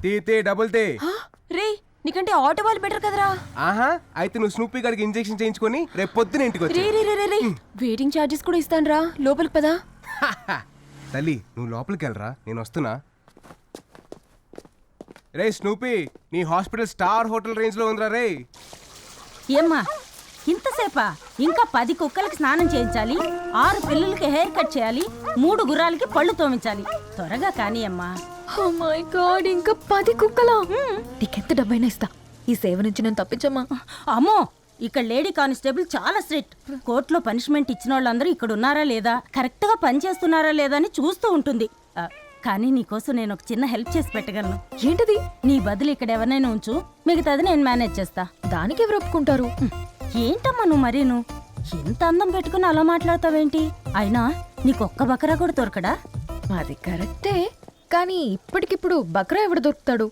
తీ డబుల్ తే. రే నీకంటే ఆటో వాళ్ళు బెటర్ కదరా. ఆహా, అయితే నువ్వు స్నూపీ గారికి ఇంజెక్షన్ చేయించుకొని రేపు పొద్దున ఇంటికి వచ్చి. రే వెయిటింగ్ ఛార్జెస్ కూడా ఇస్తాను రా, లోపలికి పదా. తల్లి నువ్వు లోపలికి వెళ్ళరా, నేను వస్తున్నా. రే స్నూపీ, నీ హాస్పిటల్ స్టార్ హోటల్ రేంజ్ లో ఉందిరా రే. ఏమ్మా ఇంతసేపా? ఇంకా 10 కుక్కలకి స్నానం చేయించాలి, 6 పిల్లలకి హెయిర్ కట్ చేయాలి, 3 గుర్రాలకి పళ్ళు తోమించాలి. త్వరగా కానీ అమ్మా. ఓ మై గాడ్, ఇంకా 10 కుక్కలా? నీకెంత డబ్బైనా ఇస్తా, ఈ సేవ నుంచి నేను తప్పించమ్మా. అమ్మో, ఇక్కడ లేడీ కానిస్టేబుల్ చాలా స్ట్రిక్ట్. కోర్టులో పనిష్మెంట్ ఇచ్చిన వాళ్ళందరూ ఇక్కడ ఉన్నారా లేదా, కరెక్ట్ గా పని చేస్తున్నారా లేదా అని చూస్తూ ఉంటుంది. కానీ నీకోసం నేను ఒక చిన్న హెల్ప్ చేసి పెట్టగలను. ఏంటిది? నీ బదులు ఇక్కడ ఎవరినైనా ఉంచు, మిగతాది నేను మేనేజ్ చేస్తా. దానికి ఎవరు ఒప్పుకుంటారు? ఏంటమ్మా నువ్వు మరీను ఎంత అందం పెట్టుకుని అలా మాట్లాడతావేంటి? అయినా నీకొక్క బకరా కూడా దొరకడా? అది కరెక్టే, కానీ ఇప్పటికిప్పుడు బక్రా ఎవడు దొరుకుతాడు?